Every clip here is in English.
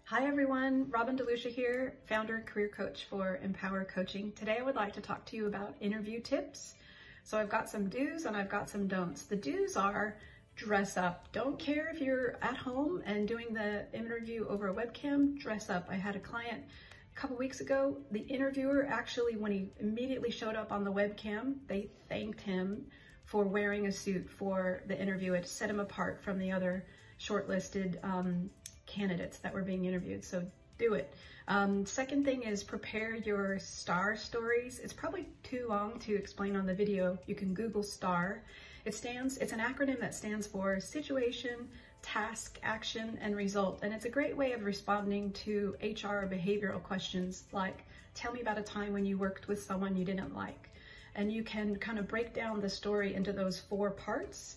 Hi everyone, Robin DeLucia here, founder and career coach for Empower Coaching. Today I would like to talk to you about interview tips. So I've got some do's and I've got some don'ts. The do's are dress up. Don't care if you're at home and doing the interview over a webcam, dress up. I had a client a couple weeks ago. The interviewer actually, when he immediately showed up on the webcam, they thanked him for wearing a suit for the interview. It set him apart from the other shortlisted candidates that were being interviewed. So do it. Second thing is prepare your STAR stories. It's probably too long to explain on the video. You can Google STAR. It's an acronym that stands for situation, task, action, and result. And it's a great way of responding to HR behavioral questions like, tell me about a time when you worked with someone you didn't like. And you can kind of break down the story into those 4 parts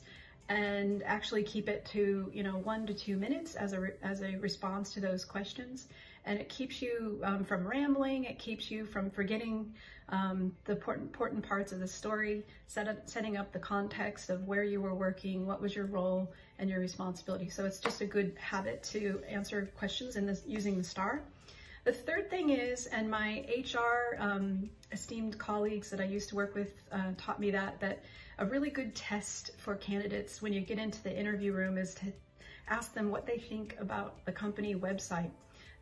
and actually keep it to 1 to 2 minutes as a response to those questions. And it keeps you from rambling. It keeps you from forgetting the important parts of the story, setting up the context of where you were working, what was your role and your responsibility. So it's just a good habit to answer questions using the STAR. The third thing is, and my HR esteemed colleagues that I used to work with taught me that a really good test for candidates when you get into the interview room is to ask them what they think about the company website.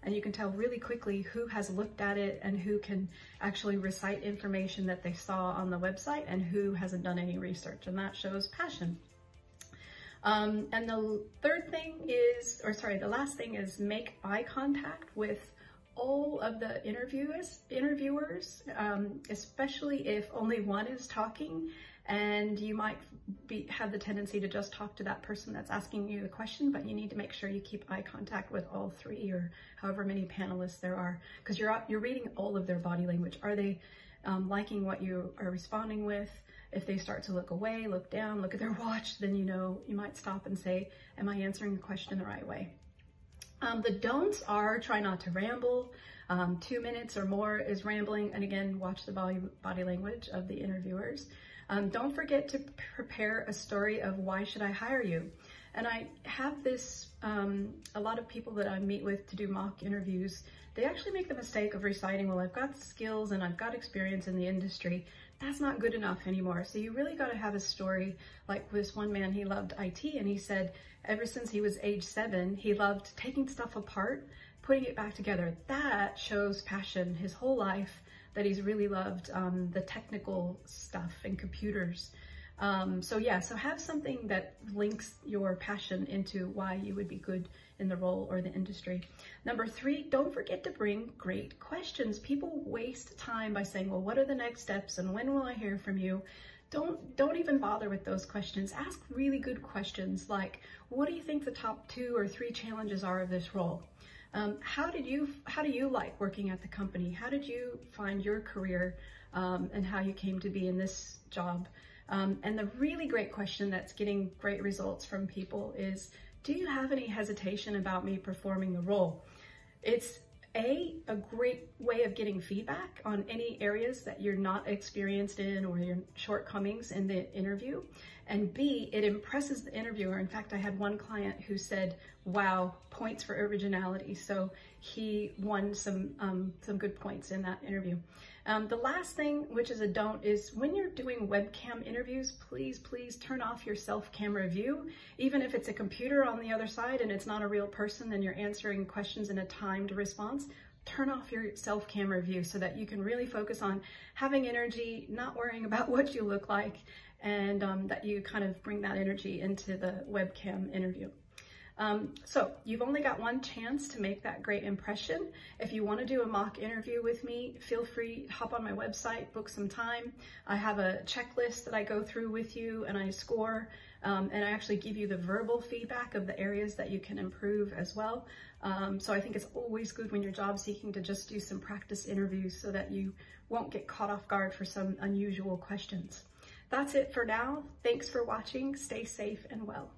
And you can tell really quickly who has looked at it and who can actually recite information that they saw on the website and who hasn't done any research, and that shows passion. And the last thing is make eye contact with all of the interviewers, especially if only one is talking, and you might have the tendency to just talk to that person that's asking you the question, but you need to make sure you keep eye contact with all 3 or however many panelists there are, because you're reading all of their body language. Are they liking what you are responding with? If they start to look away, look down, look at their watch, then you might stop and say, am I answering the question the right way? The don'ts are try not to ramble. 2 minutes or more is rambling. And again, watch the body language of the interviewers. Don't forget to prepare a story of why should I hire you? And I have this, a lot of people that I meet with to do mock interviews, they actually make the mistake of reciting, well, I've got skills and I've got experience in the industry. That's not good enough anymore. So you really got to have a story. Like this one man, he loved IT, and he said ever since he was age 7, he loved taking stuff apart, putting it back together. That shows passion his whole life, that he's really loved the technical stuff and computers. So have something that links your passion into why you would be good in the role or the industry. Number 3, don't forget to bring great questions. People waste time by saying, well, what are the next steps and when will I hear from you? Don't even bother with those questions. Ask really good questions like, what do you think the top 2 or 3 challenges are of this role? How do you like working at the company? How did you find your career and how you came to be in this job? And the really great question that's getting great results from people is, do you have any hesitation about me performing the role? It's a great way of getting feedback on any areas that you're not experienced in or your shortcomings in the interview. And B, it impresses the interviewer. In fact, I had one client who said, wow, points for originality. So he won some good points in that interview. The last thing, which is a don't, is when you're doing webcam interviews, please turn off your self-camera view. Even if it's a computer on the other side and it's not a real person and you're answering questions in a timed response, turn off your self-camera view so that you can really focus on having energy, not worrying about what you look like, and that you kind of bring that energy into the webcam interview. So you've only got one chance to make that great impression. If you want to do a mock interview with me, feel free, hop on my website, book some time. I have a checklist that I go through with you and I score, and I actually give you the verbal feedback of the areas that you can improve as well. So I think it's always good when you're job seeking to just do some practice interviews so that you won't get caught off guard for some unusual questions. That's it for now. Thanks for watching. Stay safe and well.